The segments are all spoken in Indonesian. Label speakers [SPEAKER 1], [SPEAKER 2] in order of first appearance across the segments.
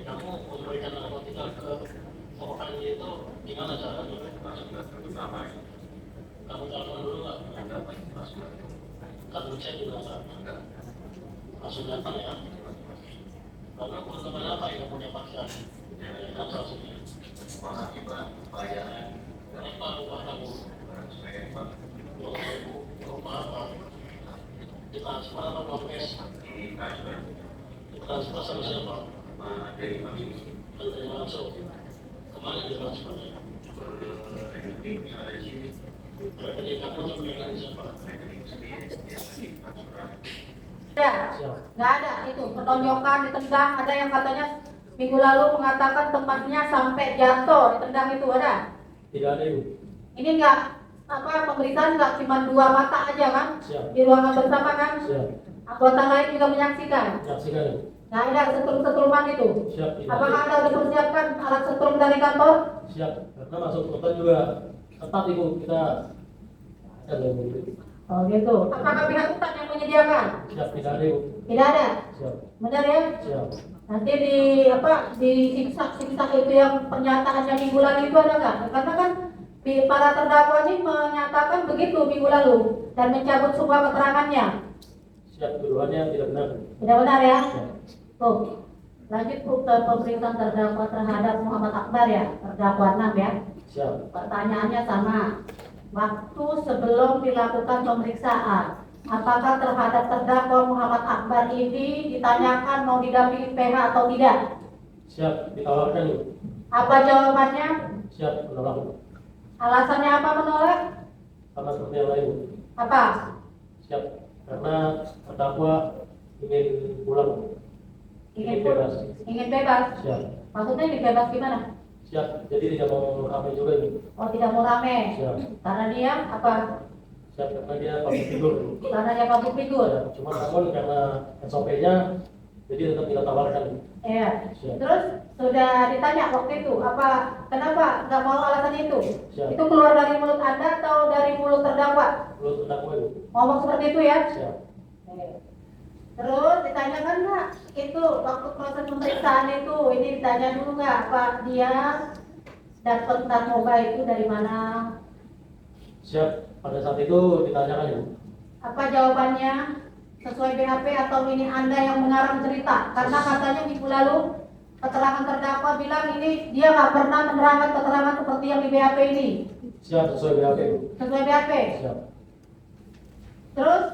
[SPEAKER 1] Kamu memberikan narkotika ke korbannya itu gimana caranya? Kamu telepon dulu nggak? Kamu cek juga nggak? Langsung datang ya? Karena keuntungan apa yang kamu dapatkan? Kamu langsungnya. Apa rumah kamu? Rumah apa? Ditransfer atau blokes? Ditransfer sama siapa? Dari langsung. Kemana ditransfernya? Berarti kamu memberikan siapa?
[SPEAKER 2] Nggak ada itu pertonjokan ditendang. Ada yang katanya minggu lalu mengatakan temannya sampai jatuh ditendang, itu ada?
[SPEAKER 3] Tidak ada, Ibu.
[SPEAKER 2] Ini nggak pemberitaan nggak cuma 2 mata aja kan?
[SPEAKER 3] Siap.
[SPEAKER 2] Di ruangan bersama kan?
[SPEAKER 3] Siap.
[SPEAKER 2] Anggota lain juga menyaksikan.
[SPEAKER 3] Menyaksikan, Ibu.
[SPEAKER 2] Nggak ada setrum-setruman itu.
[SPEAKER 3] Siap. Tidak.
[SPEAKER 2] Apakah Anda sudah persiapkan alat setrum dari kantor?
[SPEAKER 3] Siap. Karena masuk korban juga ketat, Ibu. Kita ada yang begitu.
[SPEAKER 2] Oh gitu. Apakah pihak hutan yang menyediakan?
[SPEAKER 3] Siap. Tidak ada, Ibu.
[SPEAKER 2] Tidak ada.
[SPEAKER 3] Siap.
[SPEAKER 2] Benar ya?
[SPEAKER 3] Siap.
[SPEAKER 2] Nanti di siksa itu yang pernyataannya minggu lalu itu ada nggak? Karena kan para terdakwa ini menyatakan begitu minggu lalu dan mencabut semua keterangannya.
[SPEAKER 3] Siap. Tuduhannya tidak benar.
[SPEAKER 2] Tidak benar ya?
[SPEAKER 3] Siap.
[SPEAKER 2] Tuh. Lanjut ke pemeriksaan terdakwa terhadap Muhammad Akbar ya, terdakwa 6 ya.
[SPEAKER 3] Siap.
[SPEAKER 2] Pertanyaannya sama. Waktu sebelum dilakukan pemeriksaan, apakah terhadap terdakwa Muhammad Akbar ini ditanyakan mau didampingi PH atau tidak?
[SPEAKER 3] Siap. Ditawarkan, Ibu.
[SPEAKER 2] Apa jawabannya?
[SPEAKER 3] Siap. Menolak, Ibu.
[SPEAKER 2] Alasannya apa menolak?
[SPEAKER 3] Sama seperti yang lain, Ibu.
[SPEAKER 2] Apa?
[SPEAKER 3] Siap. Karena terdakwa ingin pulang.
[SPEAKER 2] Ingin
[SPEAKER 3] bebas.
[SPEAKER 2] Ingin bebas.
[SPEAKER 3] Siap.
[SPEAKER 2] Maksudnya ingin bebas gimana?
[SPEAKER 3] Siap. Jadi tidak mau ramai juga, Ibu.
[SPEAKER 2] Oh, tidak mau rame.
[SPEAKER 3] Siap.
[SPEAKER 2] Karena dia apa?
[SPEAKER 3] Siap. Karena dia public figure, Ibu.
[SPEAKER 2] Karena dia public figure.
[SPEAKER 3] Ya, cuma namun karena SOP-nya jadi tetap kita tawarkan.
[SPEAKER 2] Iya.
[SPEAKER 3] Siap.
[SPEAKER 2] Terus sudah ditanya waktu itu apa? Kenapa nggak mau alasan itu?
[SPEAKER 3] Siap.
[SPEAKER 2] Itu keluar dari mulut Anda atau dari mulut terdakwa?
[SPEAKER 3] Perlu terdakwa, Ibu.
[SPEAKER 2] Ngomong seperti itu ya?
[SPEAKER 3] Siap.
[SPEAKER 2] Terus ditanyakan nggak itu waktu proses pemeriksaan itu, ini ditanya dulu nggak Pak, dia dapat narkoba itu dari mana?
[SPEAKER 3] Siap. Pada saat itu ditanyakan, Ibu.
[SPEAKER 2] Apa jawabannya? Sesuai BAP atau ini Anda yang mengarang cerita? Karena katanya minggu lalu keterangan terdakwa bilang ini dia nggak pernah menerangkan keterangan seperti yang di BAP ini.
[SPEAKER 3] Siap. Sesuai BAP, Ibu.
[SPEAKER 2] Sesuai BAP.
[SPEAKER 3] Siap.
[SPEAKER 2] Terus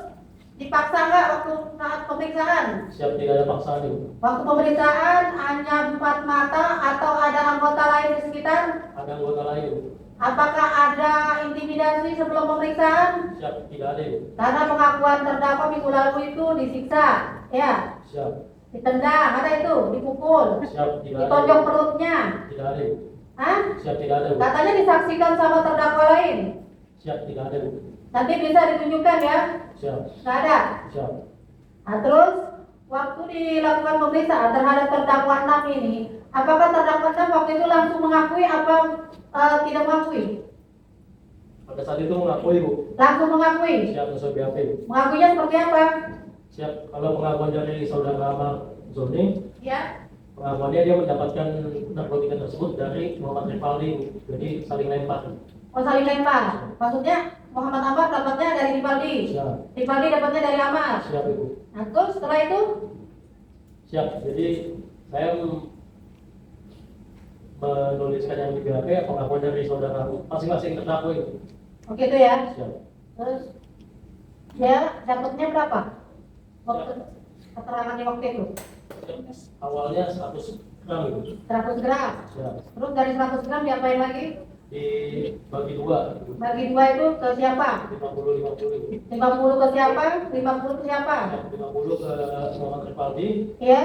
[SPEAKER 2] dipaksa nggak waktu saat pemeriksaan?
[SPEAKER 3] Siap. Tidak ada paksaan, Ibu.
[SPEAKER 2] Waktu pemeriksaan hanya 4 mata atau ada anggota lain di sekitar?
[SPEAKER 3] Ada anggota lain, Ibu.
[SPEAKER 2] Apakah ada intimidasi sebelum pemeriksaan?
[SPEAKER 3] Siap. Tidak ada, Ibu.
[SPEAKER 2] Karena pengakuan terdakwa minggu lalu itu disiksa, ya,
[SPEAKER 3] Siap.
[SPEAKER 2] ditendang, ada itu, dipukul,
[SPEAKER 3] Siap. Tidak ada,
[SPEAKER 2] ditonjok
[SPEAKER 3] Ibu.
[SPEAKER 2] perutnya,
[SPEAKER 3] Tidak ada, Ibu.
[SPEAKER 2] hah?
[SPEAKER 3] Siap. Tidak ada, Ibu.
[SPEAKER 2] Katanya disaksikan sama terdakwa lain.
[SPEAKER 3] Siap. Tidak ada, Ibu.
[SPEAKER 2] Nanti bisa ditunjukkan ya?
[SPEAKER 3] Siap.
[SPEAKER 2] Nggak ada.
[SPEAKER 3] Siap.
[SPEAKER 2] Nah, terus waktu dilakukan pemeriksaan terhadap terdakwa 6 ini, apakah terdakwa 6 waktu itu langsung mengakui apa tidak mengakui?
[SPEAKER 3] Pada saat itu mengakui, Ibu.
[SPEAKER 2] Langsung mengakui.
[SPEAKER 3] Siap. Sesuai BAP, Ibu.
[SPEAKER 2] Mengakuinya seperti apa?
[SPEAKER 3] Siap. Kalau pengakuan dari saudara Ahmad Zoni,
[SPEAKER 2] Ya.
[SPEAKER 3] pengakuannya dia mendapatkan narkotika tersebut dari Muhammad Rivaldi, Ibu. Jadi saling lempar.
[SPEAKER 2] Oh, saling lempar. Maksudnya Muhammad Ahmad dapatnya dari Rivaldi.
[SPEAKER 3] Siap.
[SPEAKER 2] Rivaldi dapatnya dari Ahmad.
[SPEAKER 3] Siap, Ibu.
[SPEAKER 2] Nah, terus setelah itu
[SPEAKER 3] Siap. Jadi saya menuliskan yang di BAP pengakuan dari saudara masing-masing terdakwa, Ibu.
[SPEAKER 2] oke itu ya.
[SPEAKER 3] Siap.
[SPEAKER 2] Terus dia dapatnya berapa? Waktu keterangannya waktu itu
[SPEAKER 3] Awalnya 100 gram, Ibu.
[SPEAKER 2] 100 gram.
[SPEAKER 3] Siap.
[SPEAKER 2] Terus dari 100 gram diapain lagi?
[SPEAKER 3] Dibagi dua, Ibu.
[SPEAKER 2] Bagi 2 itu ke siapa?
[SPEAKER 3] 50-50, Ibu.
[SPEAKER 2] 50 ke siapa? 50 ke siapa?
[SPEAKER 3] Ya, 50 ke Muhammad Rivaldi.
[SPEAKER 2] Ya.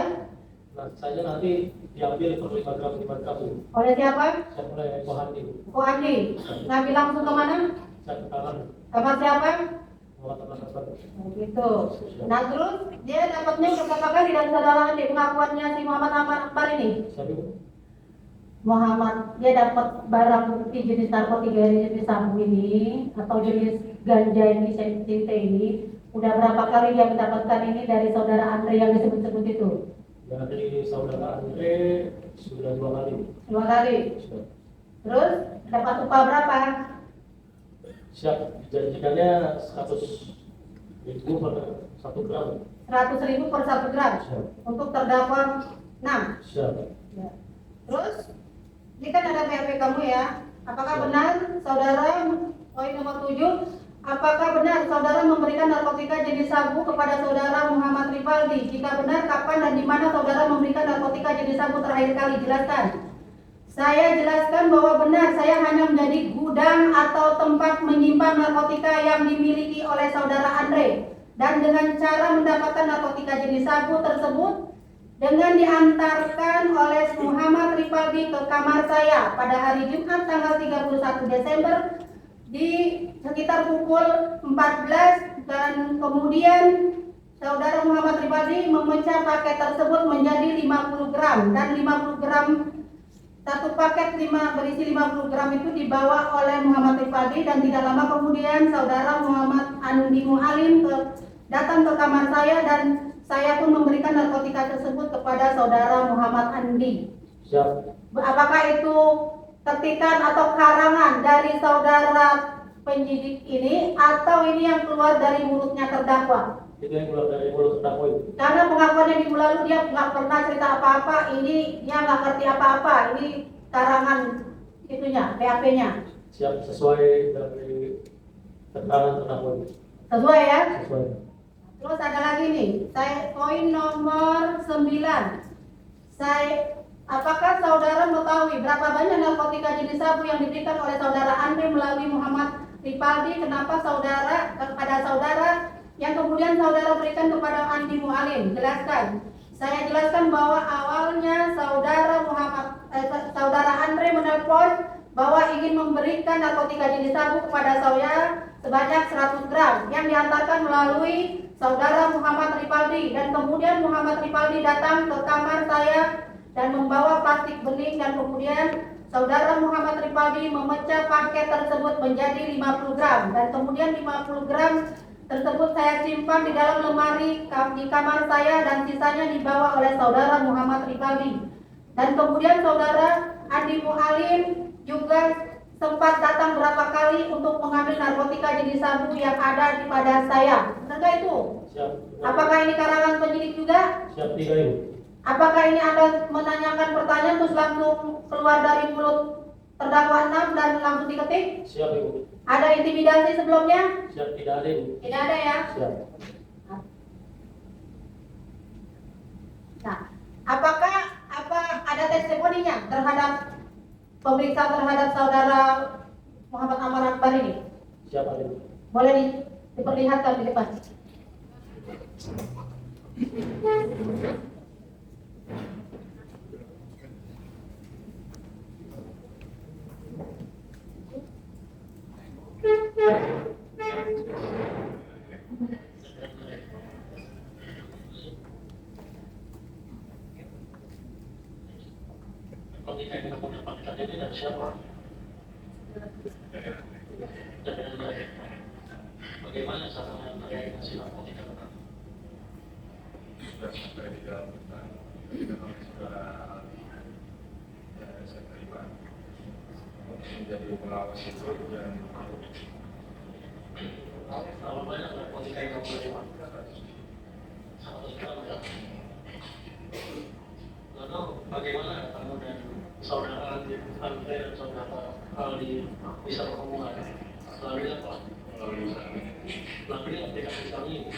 [SPEAKER 3] Nah, saya nanti diambil per 5 gram, Ibu.
[SPEAKER 2] Oleh siapa?
[SPEAKER 3] Saya mulai Kohandi, Ibu.
[SPEAKER 2] Oh, Andi. Ngambil langsung ke mana?
[SPEAKER 3] Saya ke kanan.
[SPEAKER 2] Kamar siapa?
[SPEAKER 3] Muhammad atas tersebut.
[SPEAKER 2] Begitu. Nah terus dia dapatnya berapa kali dari saudara Andi pengakuannya si Muhammad Ahmad Akbar ini?
[SPEAKER 3] Siapa itu?
[SPEAKER 2] Muhammad dia dapat barang bukti jenis narkotika jenis sabu ini atau jenis ganja ini CT ini udah berapa kali dia mendapatkan ini dari saudara Andre yang disebut-sebut itu?
[SPEAKER 3] Dari saudara Andre sudah 2 kali.
[SPEAKER 2] 2 kali.
[SPEAKER 3] Sudah.
[SPEAKER 2] Terus dapat upah berapa?
[SPEAKER 3] Siap, dijanjikannya 100.000 per 1 gram.
[SPEAKER 2] 100.000 per 1 gram
[SPEAKER 3] Siap.
[SPEAKER 2] untuk terdakwa 6.
[SPEAKER 3] Siap.
[SPEAKER 2] Ya. Terus ini kan ada BAP kamu ya. Apakah benar saudara poin nomor 7? Apakah benar saudara memberikan narkotika jenis sabu kepada saudara Muhammad Rivaldi? Jika benar, kapan dan di mana saudara memberikan narkotika jenis sabu terakhir kali? Jelaskan. Saya jelaskan bahwa benar saya hanya menjadi gudang atau tempat menyimpan narkotika yang dimiliki oleh saudara Andre, dan dengan cara mendapatkan narkotika jenis sabu tersebut dengan diantarkan oleh Muhammad Rivaldi ke kamar saya pada hari Jumat tanggal 31 Desember di sekitar pukul 14, dan kemudian saudara Muhammad Rivaldi memecah paket tersebut menjadi 50 gram dan 50 gram satu paket berisi 50 gram itu dibawa oleh Muhammad Rivaldi, dan tidak lama kemudian saudara Muhammad Andi Mualim datang ke kamar saya dan saya pun memberikan narkotika tersebut kepada saudara Muhammad Andi.
[SPEAKER 3] Siap.
[SPEAKER 2] Apakah itu ketikan atau karangan dari saudara penyidik ini atau ini yang keluar dari mulutnya terdakwa?
[SPEAKER 3] Itu yang keluar dari mulut terdakwa itu.
[SPEAKER 2] Karena pengakuannya minggu lalu dia nggak pernah cerita apa-apa, ini dia nggak ngerti apa-apa, ini karangan itunya, BAP-nya.
[SPEAKER 3] Siap, sesuai dari keterangan terdakwa itu.
[SPEAKER 2] Sesuai ya?
[SPEAKER 3] Sesuai.
[SPEAKER 2] Terus ada lagi nih, saya poin nomor 9. Apakah saudara mengetahui berapa banyak narkotika jenis sabu yang diberikan oleh saudara Andre melalui Muhammad Rivaldi? Kenapa kepada saudara yang kemudian saudara berikan kepada Andi Mualim? Jelaskan. Saya jelaskan bahwa awalnya saudara Andre menelpon bahwa ingin memberikan narkotika jenis sabu kepada saya sebanyak 100 gram yang diantarkan melalui saudara Muhammad Rivaldi, dan kemudian Muhammad Rivaldi datang ke kamar saya dan membawa plastik bening, dan kemudian saudara Muhammad Rivaldi memecah paket tersebut menjadi 50 gram, dan kemudian 50 gram tersebut saya simpan di dalam lemari di kamar saya, dan sisanya dibawa oleh saudara Muhammad Rivaldi. Dan kemudian saudara Andi Mualim juga sempat datang berapa kali untuk mengambil narkotika jenis sabu yang ada pada saya. Benarkah itu?
[SPEAKER 3] Siap.
[SPEAKER 2] Apakah ini karangan penyidik juga?
[SPEAKER 3] Siap, 3 Ibu.
[SPEAKER 2] Apakah ini Anda menanyakan pertanyaan terus langsung keluar dari mulut terdakwa 6 dan langsung diketik?
[SPEAKER 3] Siap, Ibu.
[SPEAKER 2] Ada intimidasi sebelumnya?
[SPEAKER 3] Siap, tidak ada, Ibu.
[SPEAKER 2] Tidak ada ya?
[SPEAKER 3] Siap.
[SPEAKER 2] Nah, apakah ada testimoninya terhadap pemeriksaan terhadap saudara Muhammad Amar Akbar ini?
[SPEAKER 3] Siap, Ibu.
[SPEAKER 2] Boleh diperlihatkan di depan.
[SPEAKER 1] Narkotika yang kamu dapatkan ini dari siapa? Dari bagaimana cara merealisasi narkotika ke kamu?
[SPEAKER 4] Sudah sampai di dalam hutan, dengan saudara Ali, saya terima menjadi pengawas itu, dan
[SPEAKER 1] Berapa banyak narkotika yang kamu terima? 100 gram ya? Lalu bagaimana kamu dan saudara Andre dan saudara Ali bisa berhubungan? Melalui apa? Melalui aplikasi kami.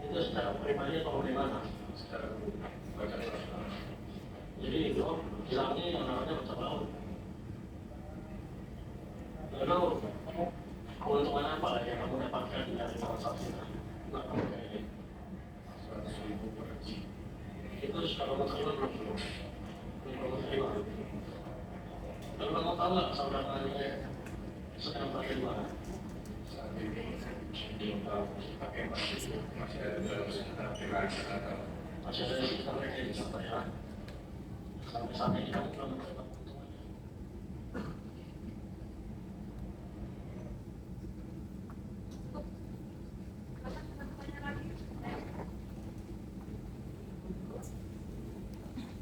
[SPEAKER 1] Itu secara pribadi atau bagaimana?
[SPEAKER 4] secara baca sama.
[SPEAKER 1] Jadi itu bilangnya yang namanya baca laut. Lalu keuntungan apa yang kamu dapatkan dari transaksi narkotika ini?
[SPEAKER 4] 100.000 per G.
[SPEAKER 1] Itu sudah kamu terima belum? Belum kamu terima. Lalu kamu tahu nggak saudara Andre sedang berada di mana?
[SPEAKER 4] Saat ini belum tahu. pakai masih ada dalam pilihan atau
[SPEAKER 1] Masih ada sistem rekening sampai ya. Sampai saat ini kami belum mendapat keuntungan.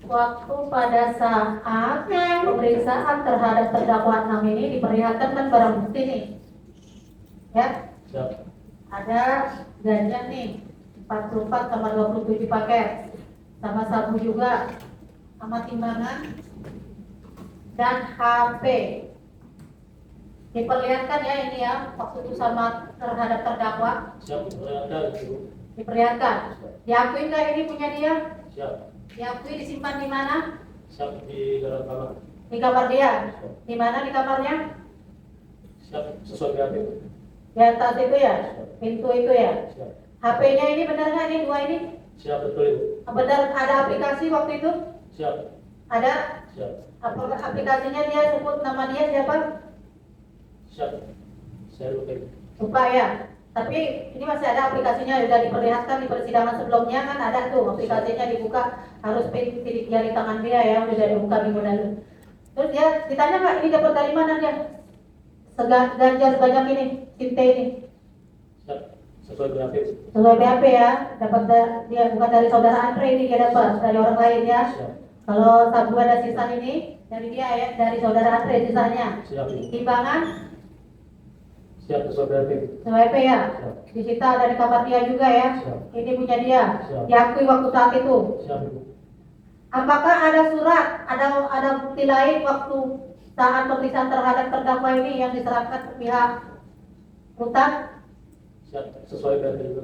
[SPEAKER 2] Waktu pada saat pemeriksaan terhadap terdakwa 6 ini diperlihatkan kan barang bukti nih, ya,
[SPEAKER 3] Siap.
[SPEAKER 2] ada ganja nih 44 sama 27 paket, sama sabu juga, sama timbangan dan HP. Diperlihatkan ya ini ya, waktu itu sama terhadap terdakwa
[SPEAKER 3] Siap. Perlihatkan.
[SPEAKER 2] diperlihatkan. Diakui nggak ini punya dia?
[SPEAKER 3] Siap.
[SPEAKER 2] Diakui disimpan di mana?
[SPEAKER 3] Siap di dalam kamar.
[SPEAKER 2] Di kamar dia. Di mana di kamarnya?
[SPEAKER 3] Siap sesuai BAP.
[SPEAKER 2] Di atas itu ya, pintu itu ya.
[SPEAKER 3] Siap.
[SPEAKER 2] HP-nya ini benar nggak ini dua ini?
[SPEAKER 3] Siap betul Ibu.
[SPEAKER 2] Benar ada aplikasi waktu itu?
[SPEAKER 3] Siap.
[SPEAKER 2] Ada?
[SPEAKER 3] Siap.
[SPEAKER 2] Apakah aplikasinya dia sebut nama dia siapa?
[SPEAKER 3] Siap. Saya lupa Ibu.
[SPEAKER 2] Lupa ya. Tapi ini masih ada aplikasinya, sudah diperlihatkan di persidangan sebelumnya kan ada tuh aplikasinya dibuka, harus sidik jari tangan dia ya, sudah dibuka minggu lalu. Terus dia ditanya nggak ini dapat dari mana dia? Ganja sebanyak ini, Sinte ini.
[SPEAKER 3] Siap. Sesuai BAP.
[SPEAKER 2] Sesuai BAP ya, dapat dia bukan dari saudara Andre ini dia dapat dari orang lain ya.
[SPEAKER 3] Siap.
[SPEAKER 2] Kalau sabu ada sisa ini dari dia ya, dari saudara Andre sisanya.
[SPEAKER 3] Siap Ibu.
[SPEAKER 2] Timbangan
[SPEAKER 3] Siap sesuai BAP.
[SPEAKER 2] SWP ya.
[SPEAKER 3] Siap.
[SPEAKER 2] Disita dari kamar dia juga ya.
[SPEAKER 3] Siap.
[SPEAKER 2] Ini punya dia.
[SPEAKER 3] Siap.
[SPEAKER 2] Diakui waktu saat itu.
[SPEAKER 3] Siap Ibu.
[SPEAKER 2] Apakah ada surat, ada bukti lain waktu saat pemeriksaan terhadap terdakwa ini yang diserahkan ke pihak rutan?
[SPEAKER 3] Siap sesuai BAP Ibu.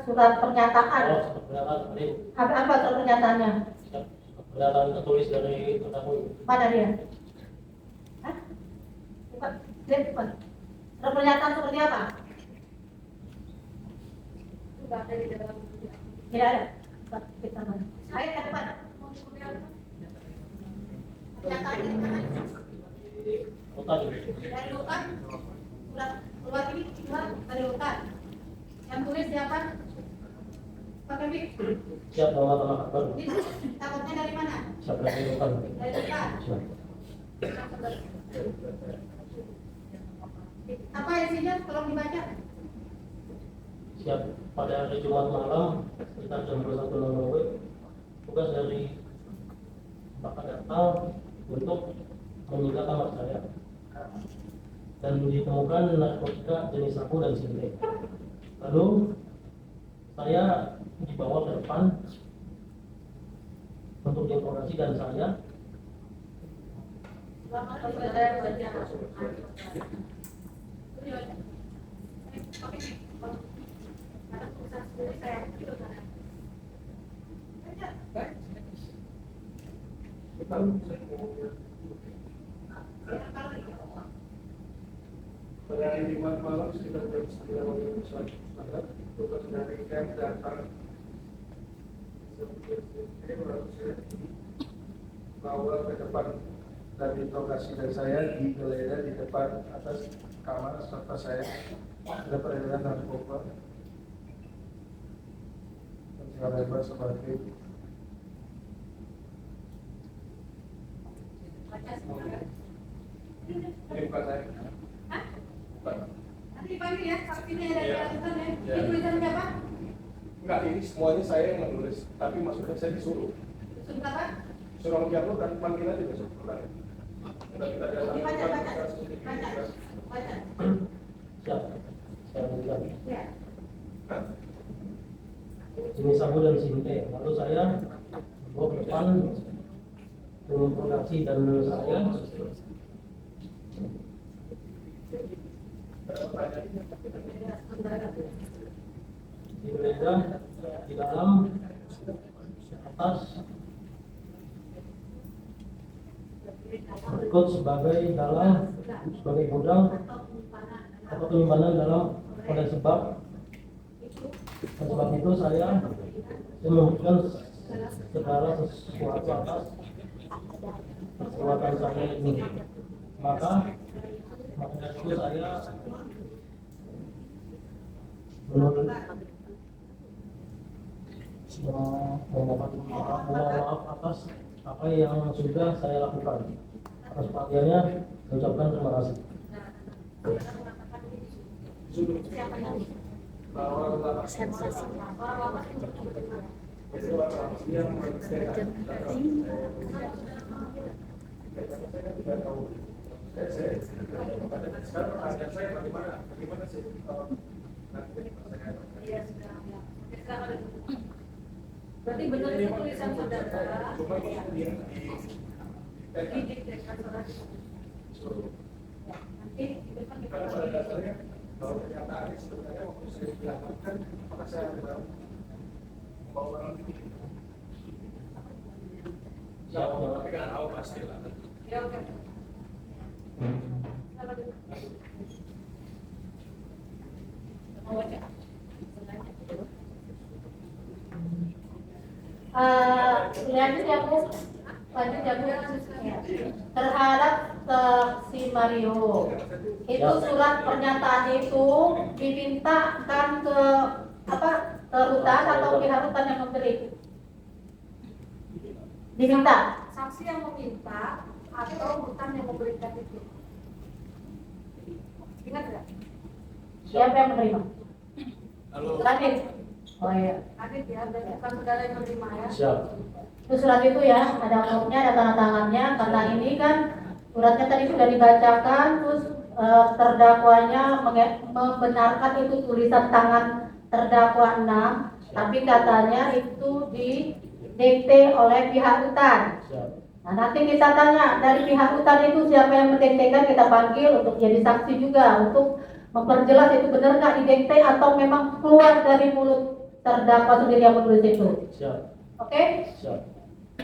[SPEAKER 2] Surat pernyataan.
[SPEAKER 3] Oh, pernyataan tadi.
[SPEAKER 2] Apa surat pernyataannya?
[SPEAKER 3] Siap. Pernyataan tertulis dari terdakwa Ibu.
[SPEAKER 2] Mana dia? Hah? Bukan. Dia bukan. Surat pernyataan seperti apa? Tidak ada. Kita mana? Ayo ke depan. Pernyataan di mana?
[SPEAKER 3] Kota Ibu.
[SPEAKER 2] Dari rutan. Surat ini keluar dari rutan. Yang tulis siapa? Pakai mic.
[SPEAKER 3] Siap Muhammad Ahmad Akbar.
[SPEAKER 2] Ini takutnya dari mana?
[SPEAKER 3] Siap dari rutan.
[SPEAKER 2] Dari rutan.
[SPEAKER 3] Siap.
[SPEAKER 2] Apa isinya? Tolong dibaca.
[SPEAKER 3] Siap. Pada hari Jumat malam sekitar jam 21.00 tugas dari Bapak datang untuk menyita kamar saya dan ditemukan narkotika jenis sabu dan sinte. Lalu saya dibawa ke depan untuk diinterogasi dan saya
[SPEAKER 4] pada hari Jumat malam sekitar jam 9.30 tugas dari camp datang bawa ke depan dan interogasi dari saya digeledah di depan atas kamar serta saya ada peredaran narkoba dan saya bebas sebagai ini bukan saya. Bukan.
[SPEAKER 2] Nanti dipanggil ya, saksinya dari
[SPEAKER 4] Iya.
[SPEAKER 2] rutan ya.
[SPEAKER 4] Iya.
[SPEAKER 2] Ini tulisan siapa?
[SPEAKER 4] Enggak, ini semuanya saya yang menulis, tapi maksudnya saya disuruh.
[SPEAKER 2] Surat apa?
[SPEAKER 4] Suruh menjatuh dan panggil aja besok. Kita datang.
[SPEAKER 2] Baca.
[SPEAKER 3] siap. Saya bilang
[SPEAKER 2] Ya.
[SPEAKER 3] jenis sabu dan sinte. Lalu saya bawa ke depan menginterogasi dan saya digeledah di dalam atas berikut sebagai gudang atau penyimpanan dalam oleh sebab itu saya memutuskan segala sesuatu atas perbuatan saya ini. Maka dari itu saya Menurut mohon maaf atas apa yang sudah saya lakukan. Atas perhatiannya, saya ucapkan terima kasih.
[SPEAKER 2] Berarti benar itu tulisan saudara. Nanti di depan kita
[SPEAKER 4] kalau pernyataan sebenarnya waktu saya dilakukan, maka saya tidak membawa barang itu. Tapi kan tahu pasti lah.
[SPEAKER 2] ya oke. Lanjut ya Bu, lanjut ya Bu. Terhadap saksi Mario, itu surat pernyataan itu dimintakan ke apa? Ke rutan atau pihak rutan yang memberi? Diminta.
[SPEAKER 5] Saksi yang meminta atau rutan yang memberikan itu. Ingat nggak?
[SPEAKER 2] Siapa yang menerima?
[SPEAKER 4] Halo.
[SPEAKER 2] Adit. Oh iya.
[SPEAKER 5] Adit ya, dan bukan saudara yang menerima ya.
[SPEAKER 3] Siap.
[SPEAKER 2] Itu surat itu ya, ada amplopnya, ada tanda tangannya. Karena ini kan suratnya tadi sudah dibacakan, terus terdakwanya membenarkan itu tulisan tangan terdakwa 6, tapi katanya itu didikte oleh pihak rutan.
[SPEAKER 3] Siap.
[SPEAKER 2] Nah, nanti kita tanya dari pihak rutan itu siapa yang mendiktekan, kita panggil untuk jadi saksi juga untuk memperjelas itu benar nggak didikte atau memang keluar dari mulut terdakwa sendiri yang menulis itu.
[SPEAKER 3] Siap.
[SPEAKER 2] Oke?
[SPEAKER 3] Siap.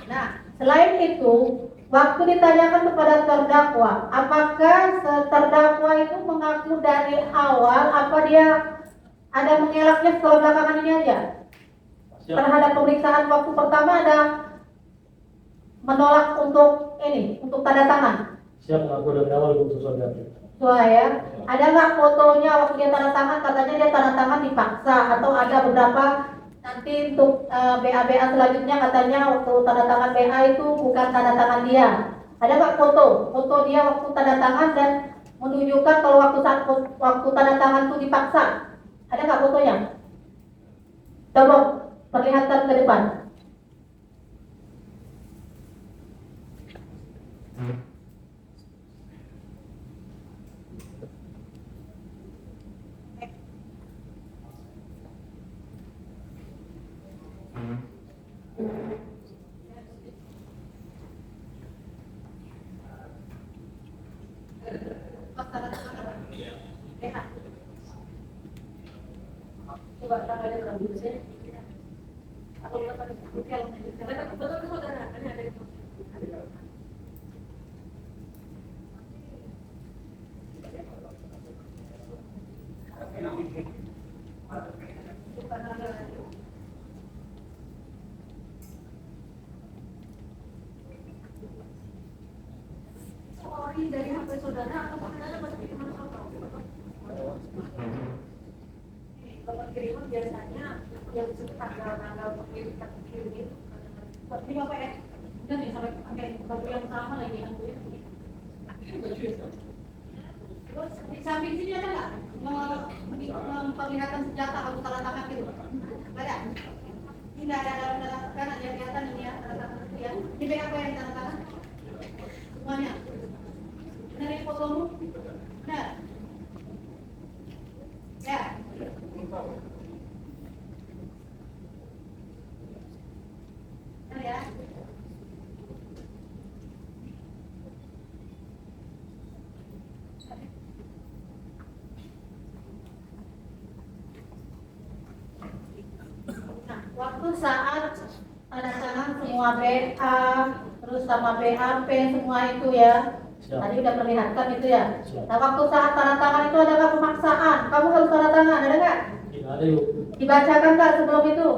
[SPEAKER 2] Nah, selain itu, waktu ditanyakan kepada terdakwa, apakah terdakwa itu mengaku dari awal apa dia ada mengelaknya setelah belakangan ini aja?
[SPEAKER 3] Siap.
[SPEAKER 2] Terhadap pemeriksaan waktu pertama ada menolak untuk ini, untuk tanda tangan.
[SPEAKER 3] Siap mengaku dari awal Bu Saudara.
[SPEAKER 2] Soalnya ya, ada nggak fotonya waktu dia tanda tangan? Katanya dia tanda tangan dipaksa atau ada beberapa nanti untuk BA selanjutnya katanya waktu tanda tangan BA itu bukan tanda tangan dia. Ada nggak foto dia waktu tanda tangan dan menunjukkan kalau waktu tanda tangan itu dipaksa? Ada nggak fotonya? Coba perlihatkan ke depan. Coba tangan ada rambutnya. Aku lihat ada betul ke saudara, ini ada itu.
[SPEAKER 5] Story dari HP saudara atau saudara masih di mana tahu? Kalau kiriman biasanya yang disebut tanggal pengiriman itu.
[SPEAKER 2] Ini Bapak ya, udah nih sampai pakai baju yang sama lagi kan? Terus di samping sini ada nggak memperlihatkan senjata atau tanda tangan gitu? Ada? Ini nggak ada kan ada kelihatan ini ya tanda tangan itu ya. Ini BAP yang tanda tangan? Semuanya. Benar ini fotomu? Benar? Ya. Benar ya? Nah, waktu saat tanda tangan semua BA, terus sama BAP semua itu ya,
[SPEAKER 3] Siap.
[SPEAKER 2] tadi udah perlihatkan itu ya.
[SPEAKER 3] Siap.
[SPEAKER 2] Nah, waktu saat tanda tangan itu ada nggak pemaksaan? Kamu harus tanda tangan, ada nggak?
[SPEAKER 3] Tidak ada yuk.
[SPEAKER 2] Dibacakan nggak sebelum itu?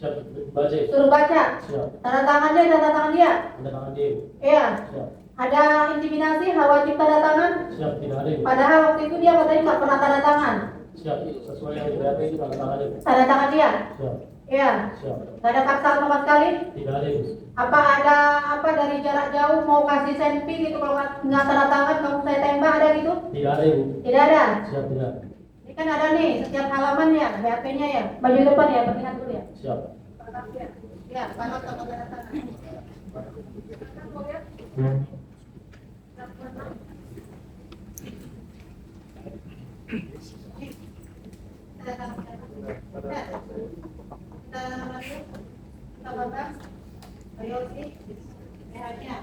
[SPEAKER 3] Siap. Baca.
[SPEAKER 2] Suruh baca.
[SPEAKER 3] Siap.
[SPEAKER 2] Tanda tangannya, tanda tangan dia.
[SPEAKER 3] Tanda tangan dia.
[SPEAKER 2] Iya.
[SPEAKER 3] Siap.
[SPEAKER 2] Ada intimidasi, wajib tanda tangan.
[SPEAKER 3] Siap. Tidak ada yuk.
[SPEAKER 2] Padahal waktu itu dia katanya nggak pernah tanda tangan.
[SPEAKER 3] Siap, sesuai yang di BAP itu tanda tangan Ibu.
[SPEAKER 2] Tanda tangan dia?
[SPEAKER 3] Siap,
[SPEAKER 2] Iya.
[SPEAKER 3] siap.
[SPEAKER 2] Nggak ada paksaan sama sekali?
[SPEAKER 3] Tidak ada Ibu.
[SPEAKER 2] Apa ada apa dari jarak jauh mau kasih semping gitu kalau nggak tanda tangan kamu saya tembak ada gitu?
[SPEAKER 3] Tidak ada Ibu.
[SPEAKER 2] Tidak ada.
[SPEAKER 3] Siap, tidak.
[SPEAKER 2] Ini kan ada nih setiap halaman ya BAP-nya ya. Baju depan ya, perlihat dulu ya.
[SPEAKER 3] Siap.
[SPEAKER 2] Ya, panas sama tanda tangan. Tanda tangan. Ya. Tanda tangan lagi. Kita baca. Ayo sih. BH-nya.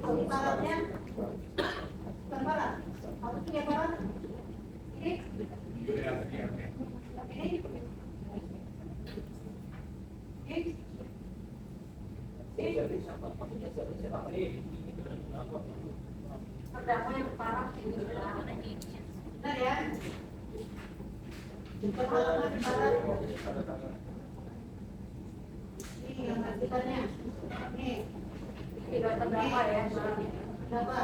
[SPEAKER 2] Ini baratnya. Bukan barat. Apa sih ya barat? Ini. Ini. Terdakwa yang parah ini benar ya? Pengalaman parah. Ini yang lanjutannya. Ini tidak terdakwa ya? Terdakwa.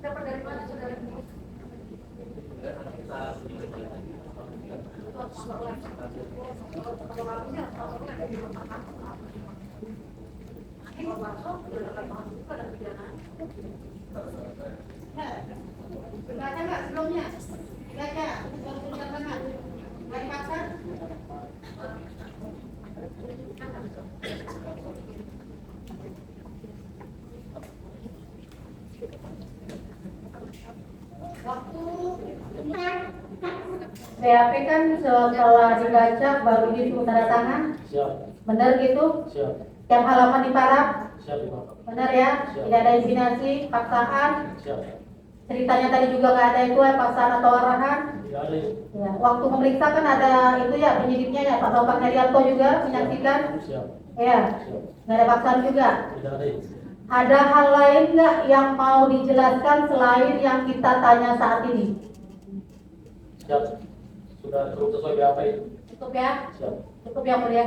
[SPEAKER 5] Dapat dari mana saudara?
[SPEAKER 2] Baca nggak sebelumnya? Baca, baru tulisan tangan. Nggak dipaksa? Waktu BAP kan setelah dibaca baru disuruh tanda tangan,
[SPEAKER 3] Siap,
[SPEAKER 2] benar gitu?
[SPEAKER 3] siap.
[SPEAKER 2] Yang halaman diparaf,
[SPEAKER 3] Siap Ibu.
[SPEAKER 2] benar ya? Tidak ada insinuasi, paksaan.
[SPEAKER 3] Siap.
[SPEAKER 2] Ceritanya tadi juga nggak ada itu ya paksaan atau arahan.
[SPEAKER 3] Tidak ada Ibu.
[SPEAKER 2] Ya, waktu memeriksa kan ada itu ya penyidiknya ya Pak Taufan Herianto juga menyaksikan.
[SPEAKER 3] Siap,
[SPEAKER 2] Ya,
[SPEAKER 3] siap.
[SPEAKER 2] nggak ada paksaan juga.
[SPEAKER 3] Tidak ada Ibu.
[SPEAKER 2] Ada hal lain nggak yang mau dijelaskan selain yang kita tanya saat ini?
[SPEAKER 3] Siap. Sudah cukup sesuai BAP itu.
[SPEAKER 2] Cukup ya?
[SPEAKER 3] Siap.
[SPEAKER 2] Cukup ya mulia.